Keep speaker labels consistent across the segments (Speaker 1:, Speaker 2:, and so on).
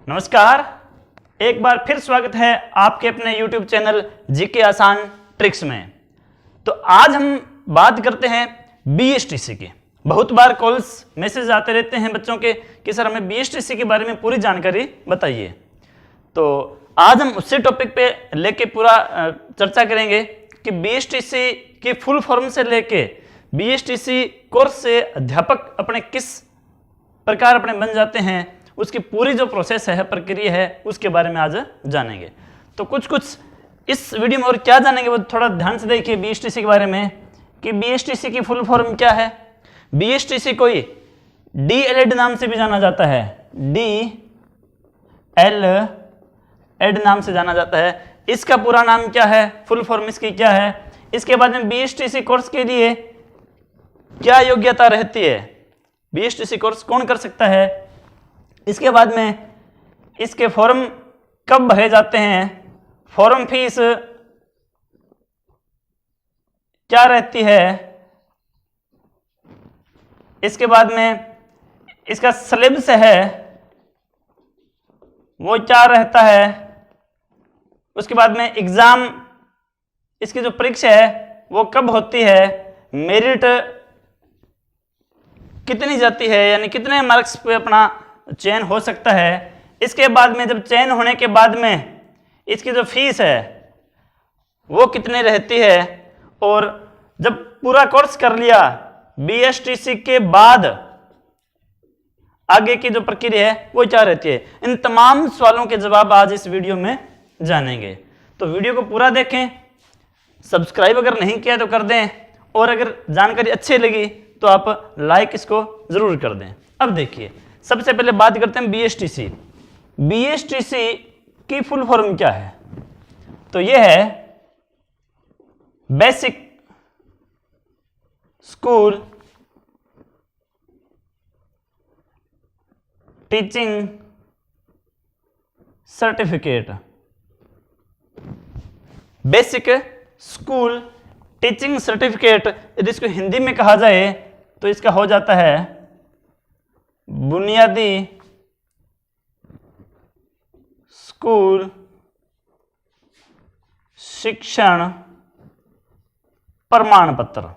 Speaker 1: नमस्कार, एक बार फिर स्वागत है आपके अपने YouTube चैनल जीके आसान ट्रिक्स में। तो आज हम बात करते हैं BSTC की। बहुत बार कॉल्स मैसेज आते रहते हैं बच्चों के कि सर हमें BSTC के बारे में पूरी जानकारी बताइए। तो आज हम उसी टॉपिक पे लेके पूरा चर्चा करेंगे कि BSTC की फुल फॉर्म से लेके BSTC कोर्स से अध्यापक अपने किस प्रकार अपने बन जाते हैं, उसकी पूरी जो प्रोसेस है, प्रक्रिया है, उसके बारे में आज जानेंगे। तो कुछ इस वीडियो में और क्या जानेंगे वो थोड़ा ध्यान से देखिए BSTC के बारे में कि BSTC की फुल फॉर्म क्या है। BSTC कोई DLED नाम से भी जाना जाता है, DLED नाम से जाना जाता है। इसका पूरा नाम क्या है, फुल फॉर्म इसकी क्या है। इसके बाद में BSTC कोर्स के लिए क्या योग्यता रहती है, BSTC कोर्स कौन कर सकता है। इसके बाद में इसके फॉर्म कब भरे जाते हैं, फॉर्म फीस क्या रहती है। इसके बाद में इसका सिलेबस है वो क्या रहता है। उसके बाद में एग्जाम, इसकी जो परीक्षा है वो कब होती है, मेरिट कितनी जाती है, यानी कितने मार्क्स पे अपना चयन हो सकता है। इसके बाद में जब चयन होने के बाद में इसकी जो फीस है वो कितनी रहती है, और जब पूरा कोर्स कर लिया BSTC के बाद आगे की जो प्रक्रिया है वो क्या रहती है। इन तमाम सवालों के जवाब आज इस वीडियो में जानेंगे। तो वीडियो को पूरा देखें, सब्सक्राइब अगर नहीं किया तो कर दें, और अगर जानकारी अच्छी लगी तो आप लाइक इसको जरूर कर दें। अब देखिए, सबसे पहले बात करते हैं BSTC। BSTC की फुल फॉर्म क्या है। तो यह है basic school teaching certificate. Basic school teaching certificate, यदि इसको हिंदी में कहा जाए तो इसका हो जाता है बुनियादी स्कूल शिक्षण प्रमाण पत्र।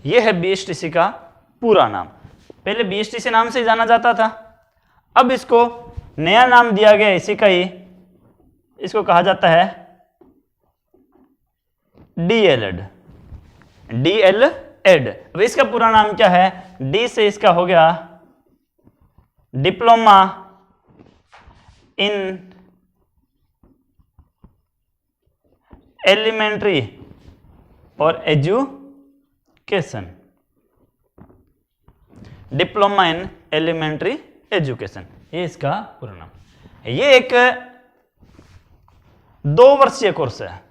Speaker 1: यह है BSTC का पूरा नाम। पहले BSTC नाम से जाना जाता था, अब इसको नया नाम दिया गया इसी का ही। इसको कहा जाता है DLED। अब इसका पूरा नाम क्या है, D से इसका हो गया डिप्लोमा इन एलिमेंट्री और education. Diploma in elementary education, ये इसका पूरा नाम। ये एक 2 वर्षीय कोर्स है,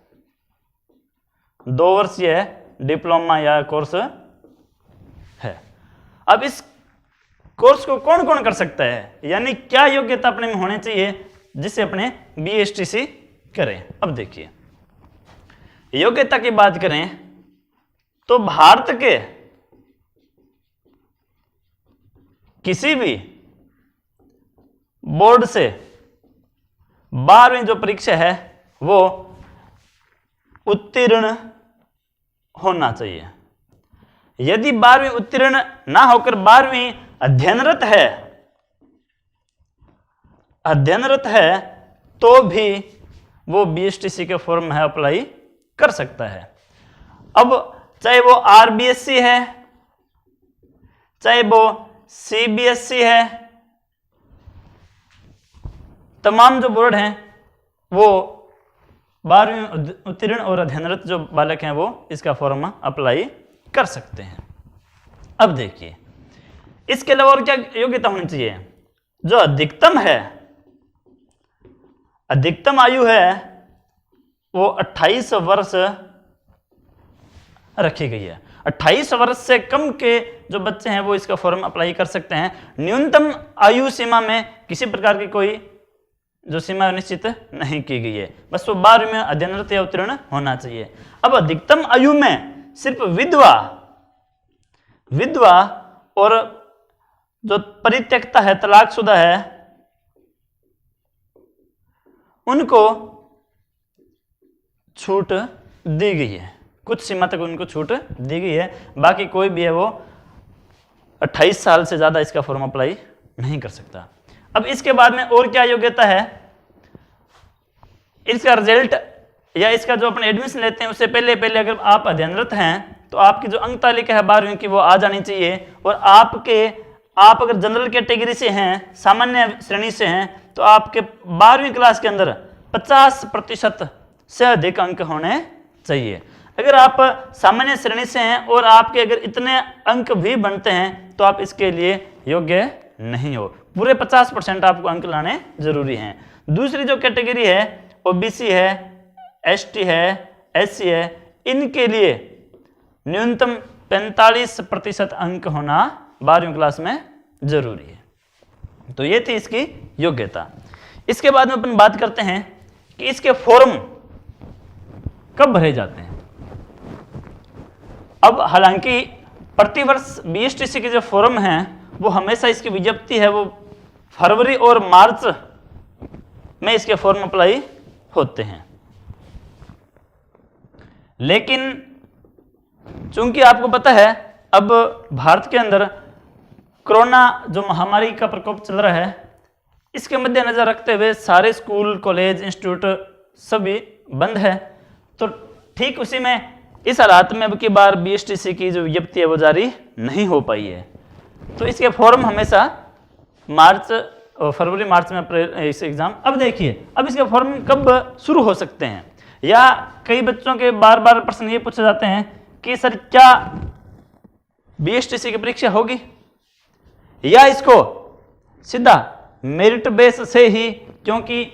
Speaker 1: 2 वर्षीय डिप्लोमा या कोर्स है। अब इस कोर्स को कौन कौन कर सकता है, यानी क्या योग्यता अपने में होनी चाहिए जिससे अपने BSTC करें। अब देखिए, योग्यता की बात करें तो भारत के किसी भी बोर्ड से 12वीं जो परीक्षा है वो उत्तीर्ण होना चाहिए। यदि 12वीं उत्तीर्ण ना होकर 12वीं अध्ययनरत है तो भी वो BSTC के फॉर्म है अप्लाई कर सकता है। अब चाहे वो RBSC है, चाहे वो CBSC है, तमाम जो बोर्ड हैं वो 12वीं उत्तीर्ण और अध्ययनरत जो बालक हैं वो इसका फॉर्म अप्लाई कर सकते हैं। अब देखिए, इसके अलावा और क्या योग्यता होनी चाहिए। जो अधिकतम आयु है वो 28 वर्ष रखी गई है। 28 वर्ष से कम के जो बच्चे हैं वो इसका फॉर्म अप्लाई कर सकते हैं। न्यूनतम आयु सीमा में किसी प्रकार की कोई जो सीमा निश्चित नहीं की गई है, बस वो 12वीं में अध्ययनरत या उत्तीर्ण होना चाहिए। अब अधिकतम आयु में सिर्फ विधवा और जो परित्यक्ता है, तलाकशुदा है, उनको छूट दी गई है, कुछ सीमा तक उनको छूट दी गई है। बाकी कोई भी है वो 28 साल से ज़्यादा इसका फॉर्म अप्लाई नहीं कर सकता। अब इसके बाद में और क्या योग्यता है, इसका रिजल्ट या इसका जो अपने एडमिशन लेते हैं उससे पहले अगर आप अध्ययनरत हैं तो आपकी जो अंक तालिका है 12वीं की वो आ जानी चाहिए। और आप अगर जनरल कैटेगरी से हैं, सामान्य श्रेणी से हैं, तो आपके 12वीं क्लास के अंदर 50% से अधिक अंक होने चाहिए। अगर आप सामान्य श्रेणी से हैं और आपके अगर इतने अंक भी बनते हैं तो आप इसके लिए योग्य नहीं हो, पूरे 50% आपको अंक लाने जरूरी हैं। दूसरी जो कैटेगरी है ओबीसी है, एसटी है, एससी है, इनके लिए न्यूनतम 45% अंक होना 12वीं क्लास में जरूरी है। तो ये थी इसकी योग्यता। इसके बाद में अपन बात करते हैं कि इसके फॉर्म कब भरे जाते हैं। अब हालांकि प्रतिवर्ष बीएसटीसी के जो फॉर्म हैं वो हमेशा इसकी विज्ञप्ति है वो फरवरी और मार्च में इसके फॉर्म अप्लाई होते हैं, लेकिन चूंकि आपको पता है अब भारत के अंदर कोरोना जो महामारी का प्रकोप चल रहा है, इसके मद्देनजर रखते हुए सारे स्कूल, कॉलेज, इंस्टीट्यूट सभी बंद है। तो ठीक उसी में इस हालात में अब की बार बीएसटीसी की जो विज्ञप्ति है वो जारी नहीं हो पाई है। तो इसके फॉर्म हमेशा फरवरी मार्च में अप्रैल इस एग्जाम। अब देखिए अब इसके फॉर्म कब शुरू हो सकते हैं, या कई बच्चों के बार प्रश्न ये पूछे जाते हैं कि सर क्या बीएसटीसी की परीक्षा होगी या इसको सीधा मेरिट बेस से ही, क्योंकि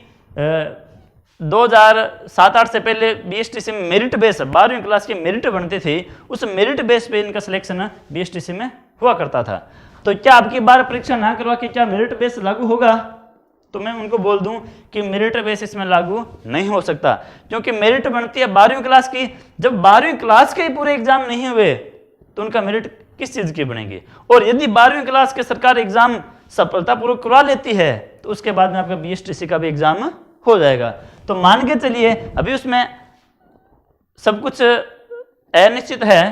Speaker 1: 2007-8 से पहले बीएसटीसी में मेरिट बेस 12वीं क्लास की मेरिट बनती थी, उस मेरिट बेस पे इनका सिलेक्शन बीएसटीसी में हुआ करता था। तो क्या अब की बार परीक्षा ना करवा के क्या मेरिट बेस लागू होगा? तो मैं उनको बोल दूं कि मेरिट बेस इसमें लागू नहीं हो सकता, क्योंकि मेरिट बनती है 12वीं क्लास की। जब 12वीं क्लास के ही पूरे एग्जाम नहीं हुए तो उनका मेरिट किस चीज की बनेगी? और यदि 12वीं क्लास के सरकार एग्जाम सफलतापूर्वक करवा लेती है तो उसके बाद में आपका बीएसटीसी का भी एग्जाम हो जाएगा। तो मान के चलिए अभी उसमें सब कुछ अनिश्चित है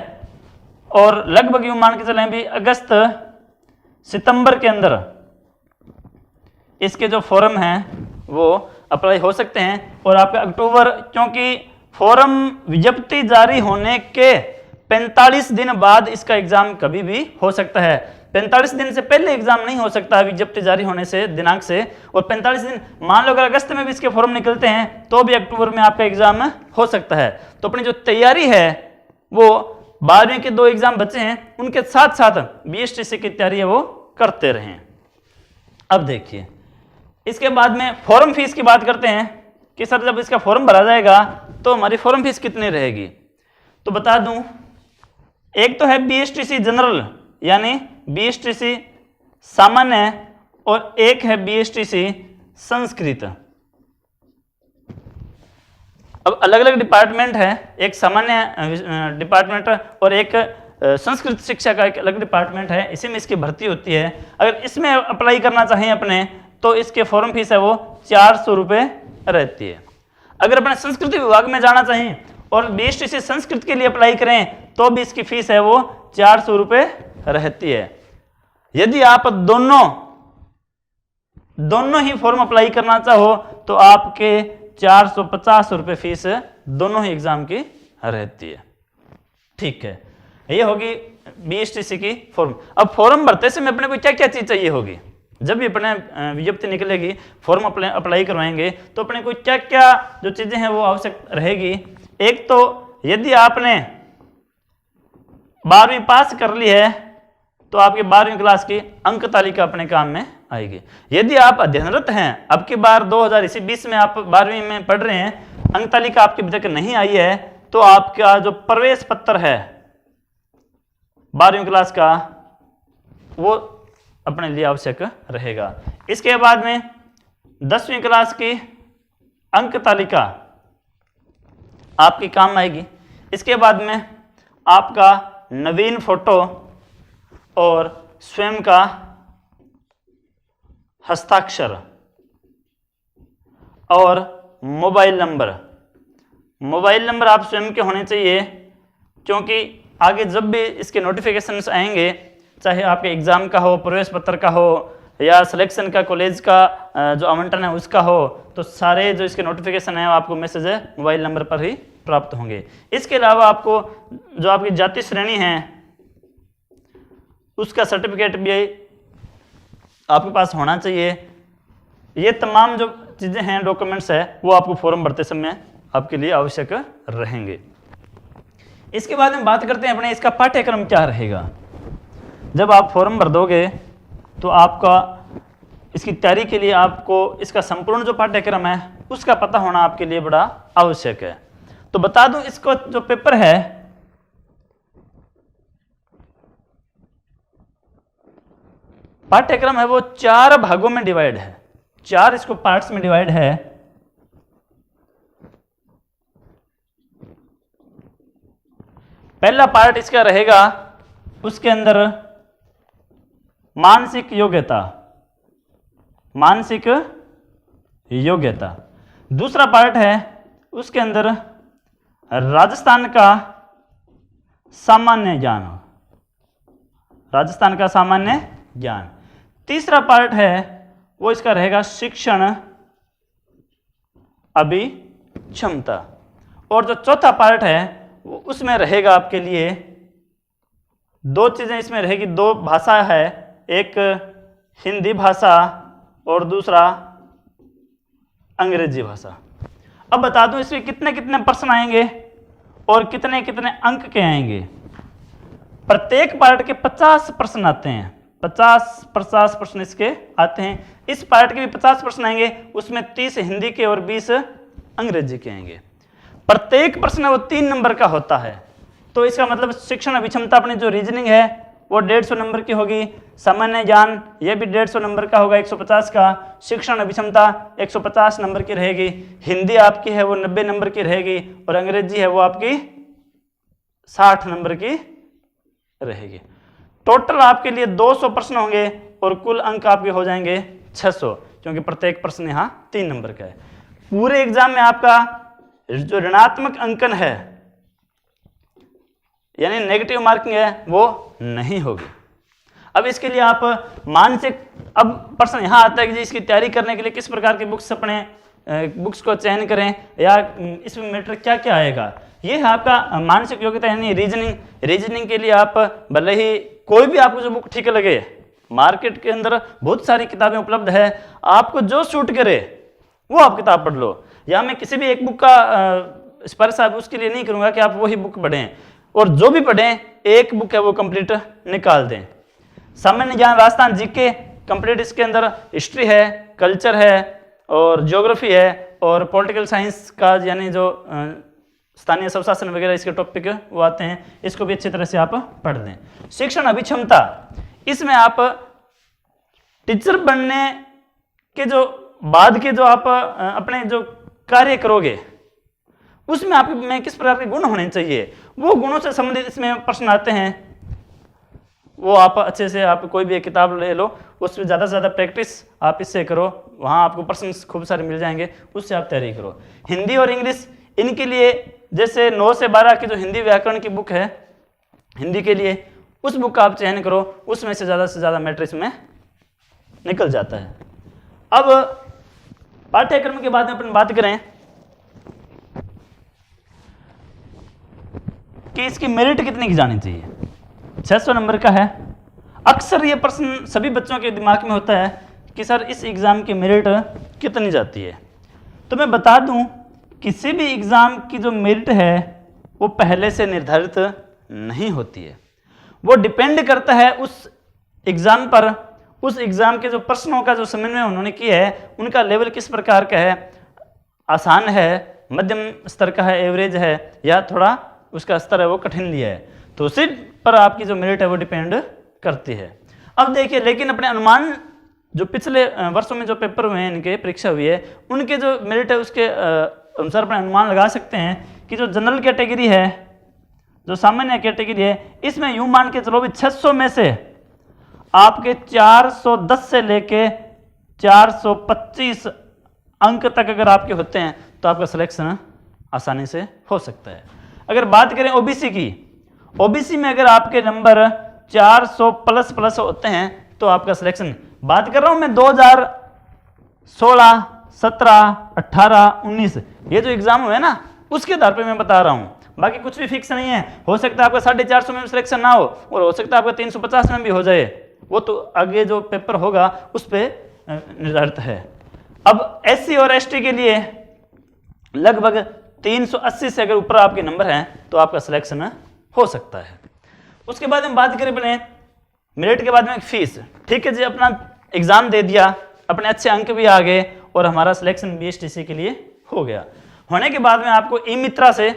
Speaker 1: और लगभग यूं मान के चलें भी अगस्त सितंबर के अंदर इसके जो फॉर्म हैं वो अप्लाई हो सकते हैं। और आपका अक्टूबर, क्योंकि फॉर्म विज्ञप्ति जारी होने के 45 दिन बाद इसका एग्जाम कभी भी हो सकता है। 45 दिन से पहले एग्जाम नहीं हो सकता विज्ञप्ति जारी होने से दिनांक से। और 45 दिन मान लो अगर अगस्त में भी इसके फॉर्म निकलते हैं तो भी अक्टूबर में आपका एग्जाम हो सकता है। तो अपनी जो तैयारी है वो 12वीं के 2 एग्जाम बचे हैं उनके साथ साथ बीएसटीसी की तैयारी है वो करते रहें। अब देखिए इसके बाद में फॉर्म फीस की बात करते हैं कि सर जब इसका फॉर्म भरा जाएगा तो हमारी फॉर्म फीस कितनी रहेगी। तो बता दूं, एक तो है बीएसटीसी जनरल यानी बीएसटीसी सामान्य और एक है बीएसटीसी संस्कृत। अब अलग अलग डिपार्टमेंट है, एक सामान्य डिपार्टमेंट और एक संस्कृत शिक्षा का एक अलग डिपार्टमेंट है, इसी में इसकी भर्ती होती है। अगर इसमें अप्लाई करना चाहें अपने तो इसके फॉर्म फीस है वो 400 रुपये रहती है। अगर अपने संस्कृति विभाग में जाना चाहें और बीएसटीसी संस्कृत के लिए अप्लाई करें तो भी इसकी फीस है वो 400 रुपये रहती है। यदि आप दोनों ही फॉर्म अप्लाई करना चाहो तो आपके 450 रुपये फीस दोनों ही एग्जाम की रहती है। ठीक है, ये होगी बीएसटीसी की फॉर्म। अब फॉर्म भरते समय अपने को क्या क्या चीज चाहिए होगी, जब भी अपने विज्ञप्ति निकलेगी फॉर्म अप्लाई करवाएंगे तो अपने को क्या क्या जो चीजें हैं वो आवश्यक रहेगी। एक तो यदि आपने 12वीं पास कर ली है तो आपकी 12वीं क्लास की अंक तालिका अपने काम में आएगी। यदि आप अध्ययनरत हैं, अब की बार 2020 में आप 12वीं में पढ़ रहे हैं, अंक तालिका आपकी अभी तक नहीं आई है, तो आपका जो प्रवेश पत्र है 12वीं क्लास का वो अपने लिए आवश्यक रहेगा। इसके बाद में 10वीं क्लास की अंक तालिका आपकी काम आएगी। इसके बाद में आपका नवीन फोटो और स्वयं का हस्ताक्षर और मोबाइल नंबर। मोबाइल नंबर आप स्वयं के होने चाहिए, क्योंकि आगे जब भी इसके नोटिफिकेशंस आएंगे, चाहे आपके एग्जाम का हो, प्रवेश पत्र का हो, या सिलेक्शन का, कॉलेज का जो आवंटन है उसका हो, तो सारे जो इसके नोटिफिकेशन है आपको मैसेज है मोबाइल नंबर पर ही प्राप्त होंगे। इसके अलावा आपको जो आपकी जाति श्रेणी है उसका सर्टिफिकेट भी आपके पास होना चाहिए। ये तमाम जो चीज़ें हैं, डॉक्यूमेंट्स है, वो आपको फॉर्म भरते समय आपके लिए आवश्यक रहेंगे। इसके बाद में बात करते हैं अपने इसका पाठ्यक्रम क्या रहेगा। जब आप फॉर्म भर दोगे तो आपका इसकी तैयारी के लिए आपको इसका संपूर्ण जो पाठ्यक्रम है उसका पता होना आपके लिए बड़ा आवश्यक है। तो बता दूं, इसको जो पेपर है पाठ्यक्रम है वो 4 भागों में डिवाइड है, 4 इसको पार्ट्स में डिवाइड है। पहला पार्ट इसका रहेगा, उसके अंदर मानसिक योग्यता, मानसिक योग्यता। दूसरा पार्ट है उसके अंदर राजस्थान का सामान्य ज्ञान, राजस्थान का सामान्य ज्ञान। तीसरा पार्ट है वो इसका रहेगा शिक्षण अभिक्षमता। और जो चौथा पार्ट है वो उसमें रहेगा आपके लिए 2 चीजें इसमें रहेगी, 2 भाषा है, एक हिंदी भाषा और दूसरा अंग्रेजी भाषा। अब बता दूं इसमें कितने कितने प्रश्न आएंगे और कितने कितने अंक के आएंगे। प्रत्येक पार्ट के 50 प्रश्न आते हैं, 50 प्रश्न इसके आते हैं। इस पार्ट के भी 50 प्रश्न आएंगे, उसमें 30 हिंदी के और 20 अंग्रेजी के आएंगे। प्रत्येक प्रश्न वो 3 नंबर का होता है। तो इसका मतलब शिक्षण अभिक्षमता अपनी जो रीजनिंग है वो 150 नंबर की होगी, सामान्य ज्ञान ये भी 150 नंबर का होगा, 150 का। शिक्षण अभिक्षमता 150 नंबर की रहेगी। हिंदी आपकी है वो 90 नंबर की रहेगी और अंग्रेजी है वो आपकी 60 नंबर की रहेगी। टोटल आपके लिए 200 प्रश्न होंगे और कुल अंक आपके हो जाएंगे 600, क्योंकि प्रत्येक प्रश्न यहाँ 3 नंबर का है। पूरे एग्जाम में आपका जो ऋणात्मक अंकन है यानी नेगेटिव मार्किंग है वो नहीं होगी। अब इसके लिए आप मानसिक, अब प्रश्न यहाँ आता है कि जी इसकी तैयारी करने के लिए किस प्रकार की बुक्स अपने बुक्स को चयन करें या इसमें मैटर क्या क्या आएगा। ये है आपका मानसिक योग्यता यानी रीजनिंग। रीजनिंग के लिए आप भले ही कोई भी आपको जो बुक ठीक लगे, मार्केट के अंदर बहुत सारी किताबें उपलब्ध है, आपको जो सूट करे वो आप किताब पढ़ लो। या मैं किसी भी एक बुक का स्पर्श आप उसके लिए नहीं करूँगा कि आप वही बुक पढ़ें, और जो भी पढ़ें एक बुक है वो कंप्लीट निकाल दें। सामान्य ज्ञान राजस्थान जीके कंप्लीट, इसके अंदर हिस्ट्री है, कल्चर है और ज्योग्राफी है और पॉलिटिकल साइंस का यानी जो स्थानीय स्वशासन वगैरह इसके टॉपिक वो आते हैं, इसको भी अच्छी तरह से आप पढ़ लें। शिक्षण अभिक्षमता, इसमें आप टीचर बनने के जो बाद के जो आप अपने जो कार्य करोगे उसमें आप में किस प्रकार के गुण होने चाहिए, वो गुणों से संबंधित इसमें प्रश्न आते हैं। वो आप अच्छे से आप कोई भी एक किताब ले लो, उसमें ज़्यादा से ज़्यादा प्रैक्टिस आप इससे करो, वहाँ आपको प्रश्न खूब सारे मिल जाएंगे, उससे आप तैयारी करो। हिंदी और इंग्लिश, इनके लिए जैसे 9 से 12 की जो हिंदी व्याकरण की बुक है हिंदी के लिए, उस बुक का आप चयन करो, उसमें से ज़्यादा मैटर इसमें निकल जाता है। अब पाठ्यक्रम के बाद में अपन बात करें कि इसकी मेरिट कितनी की जानी चाहिए। 600 नंबर का है। अक्सर ये प्रश्न सभी बच्चों के दिमाग में होता है कि सर इस एग्ज़ाम की मेरिट कितनी जाती है। तो मैं बता दूं, किसी भी एग्ज़ाम की जो मेरिट है वो पहले से निर्धारित नहीं होती है। वो डिपेंड करता है उस एग्ज़ाम पर, उस एग्ज़ाम के जो प्रश्नों का जो समन्वय उन्होंने किया है उनका लेवल किस प्रकार का है, आसान है, मध्यम स्तर का है, एवरेज है, या थोड़ा उसका स्तर है वो कठिन लिया है। तो उसी पर आपकी जो मेरिट है वो डिपेंड करती है। अब देखिए, लेकिन अपने अनुमान जो पिछले वर्षों में जो पेपर हुए हैं, इनके परीक्षा हुई है, उनके जो मेरिट है उसके अनुसार अपने अनुमान लगा सकते हैं कि जो जनरल कैटेगरी है, जो सामान्य कैटेगरी है, इसमें यूं मान के चलो भी 600 में से आपके 410 से लेके 425 अंक तक अगर आपके होते हैं तो आपका सिलेक्शन आसानी से हो सकता है। अगर बात करें ओबीसी की, ओबीसी में अगर आपके नंबर 400 प्लस होते हैं तो आपका सिलेक्शन, बात कर रहा हूं मैं 2016, 17, 18, 19 ये जो एग्जाम हुए ना उसके आधार पे मैं बता रहा हूं, बाकी कुछ भी फिक्स नहीं है। हो सकता है आपका 450 में सिलेक्शन ना हो और हो सकता है आपका 350 में भी हो जाए, वो तो आगे जो पेपर होगा उस पर निर्धारित है। अब एससी और एसटी के लिए लगभग 380 से अगर ऊपर आपके नंबर हैं तो आपका सिलेक्शन हो सकता है। उसके बाद हम बात करें अपने मेरिट के बाद में फीस, ठीक है जी, अपना एग्जाम दे दिया, अपने अच्छे अंक भी आ गए और हमारा सिलेक्शन बीएसटीसी के लिए हो गया। होने के बाद में आपको ई मित्रा से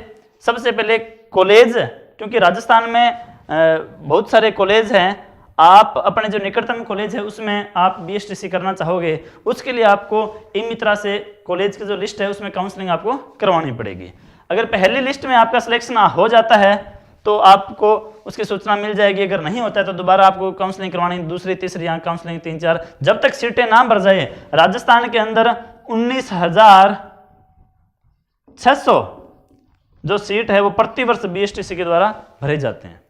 Speaker 1: सबसे पहले कॉलेज, क्योंकि राजस्थान में बहुत सारे कॉलेज हैं, आप अपने जो निकटतम कॉलेज है उसमें आप बीएसटीसी करना चाहोगे, उसके लिए आपको ई मित्रा से कॉलेज की जो लिस्ट है उसमें काउंसलिंग आपको करवानी पड़ेगी। अगर पहली लिस्ट में आपका सिलेक्शन हो जाता है तो आपको उसकी सूचना मिल जाएगी, अगर नहीं होता है तो दोबारा आपको काउंसलिंग करवानी, दूसरी तीसरी यहाँ काउंसलिंग 3-4, जब तक सीटें ना भर जाए। राजस्थान के अंदर 19,600 जो सीट है वो प्रतिवर्ष बीएसटीसी के द्वारा भरे जाते हैं।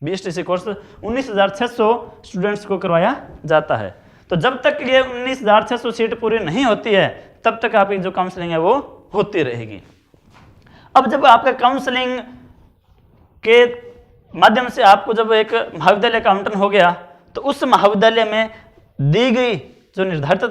Speaker 1: बीएसटीसी कोर्स 19,600 स्टूडेंट्स को करवाया जाता है। तो जब तक ये 19,600 सीट पूरी नहीं होती है तब तक आपकी जो काउंसलिंग है वो होती रहेगी। अब जब आपका काउंसलिंग के माध्यम से आपको जब एक महाविद्यालय का आवंटन हो गया तो उस महाविद्यालय में दी गई जो निर्धारित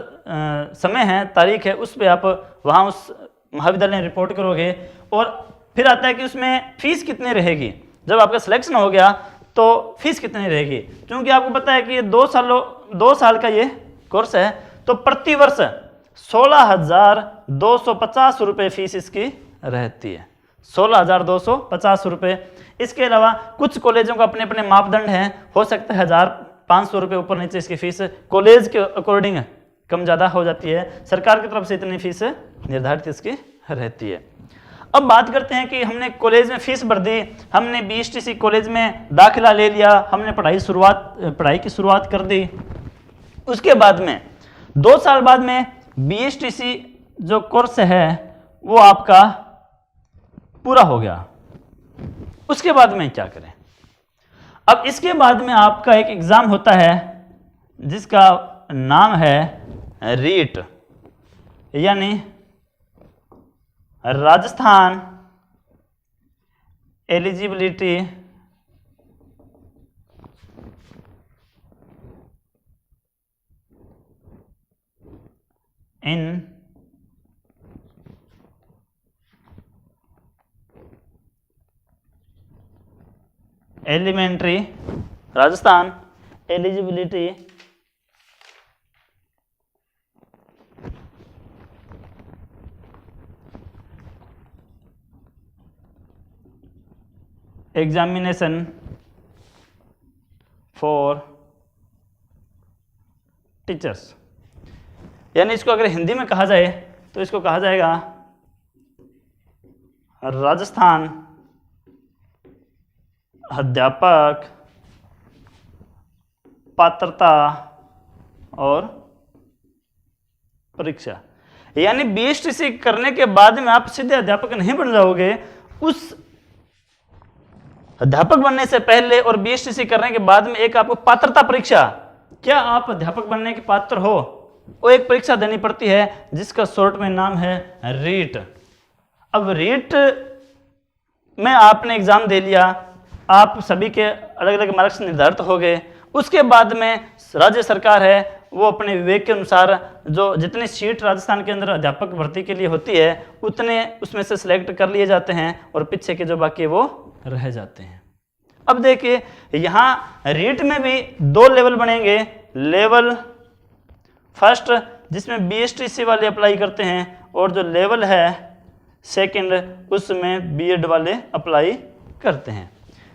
Speaker 1: समय है, तारीख है, उस पर आप वहाँ उस महाविद्यालय में रिपोर्ट करोगे और फिर आता है कि उसमें फीस कितनी रहेगी। जब आपका सिलेक्शन हो गया तो फीस कितनी रहेगी, क्योंकि आपको पता है कि ये 2 साल का ये कोर्स है तो प्रतिवर्ष 16,250 रुपये फीस इसकी रहती है, 16,250 रुपये। इसके अलावा कुछ कॉलेजों का अपने अपने मापदंड हैं, हो सकता है 1,500 रुपये ऊपर नीचे इसकी फीस कॉलेज के अकॉर्डिंग कम ज़्यादा हो जाती है। सरकार की तरफ से इतनी फीस निर्धारित इसकी रहती है। अब बात करते हैं कि हमने कॉलेज में फीस भर दी, हमने बीएसटीसी कॉलेज में दाखिला ले लिया, हमने पढ़ाई की शुरुआत कर दी। उसके बाद में 2 साल बाद में बीएसटीसी जो कोर्स है वो आपका पूरा हो गया। उसके बाद में क्या करें? अब इसके बाद में आपका एक एग्जाम होता है जिसका नाम है रीट, यानी Rajasthan eligibility in elementary, Rajasthan eligibility examination for teachers, यानी इसको अगर हिंदी में कहा जाए तो इसको कहा जाएगा राजस्थान अध्यापक पात्रता और परीक्षा। यानी बीएसटीसी करने के बाद में आप सीधे अध्यापक नहीं बन जाओगे, उस अध्यापक बनने से पहले और बीएसटीसी करने के बाद में एक आपको पात्रता परीक्षा, क्या आप अध्यापक बनने के पात्र हो, वो एक परीक्षा देनी पड़ती है जिसका शॉर्ट में नाम है रीट। अब रीट में आपने एग्जाम दे लिया, आप सभी के अलग अलग मार्क्स निर्धारित हो गए। उसके बाद में राज्य सरकार है वो अपने विवेक के अनुसार जो जितनी सीट राजस्थान के अंदर अध्यापक भर्ती के लिए होती है उतने उसमें से सिलेक्ट कर लिए जाते हैं और पीछे के जो बाकी वो रह जाते हैं। अब देखिए यहाँ रीट में भी 2 लेवल बनेंगे। लेवल फर्स्ट जिसमें बीएसटीसी वाले अप्लाई करते हैं और जो लेवल है सेकंड उसमें बीएड वाले अप्लाई करते हैं।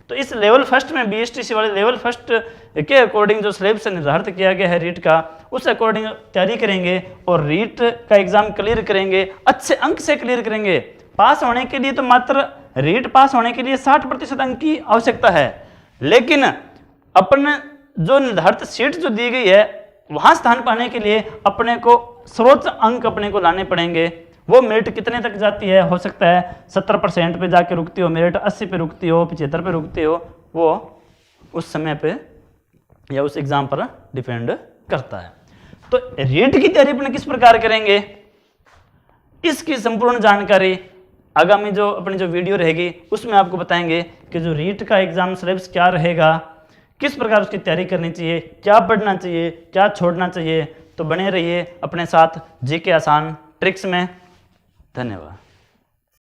Speaker 1: तो इस लेवल फर्स्ट में बीएसटीसी वाले लेवल फर्स्ट के अकॉर्डिंग जो सिलेबस निर्धारित किया गया है रीट का, उस अकॉर्डिंग तैयारी करेंगे और रीट का एग्जाम क्लियर करेंगे, अच्छे अंक से क्लियर करेंगे। पास होने के लिए तो मात्र रीट पास होने के लिए 60% अंक की आवश्यकता है, लेकिन अपन जो निर्धारित सीट जो दी गई है वहां स्थान पाने के लिए अपने को सर्वोच्च अंक अपने को लाने पड़ेंगे। वो मेरिट कितने तक जाती है, हो सकता है 70% पे जाके रुकती हो मेरिट, 80 पे रुकती हो, 75 पे रुकती हो, वो उस समय पे या उस एग्जाम पर डिपेंड करता है। तो रीट की तैयारी अपने किस प्रकार करेंगे, इसकी संपूर्ण जानकारी आगामी जो अपनी जो वीडियो रहेगी उसमें आपको बताएंगे कि जो रीट का एग्जाम सिलेबस क्या रहेगा, किस प्रकार उसकी तैयारी करनी चाहिए, क्या पढ़ना चाहिए, क्या छोड़ना चाहिए। तो बने रहिए अपने साथ जीके आसान ट्रिक्स में। धन्यवाद।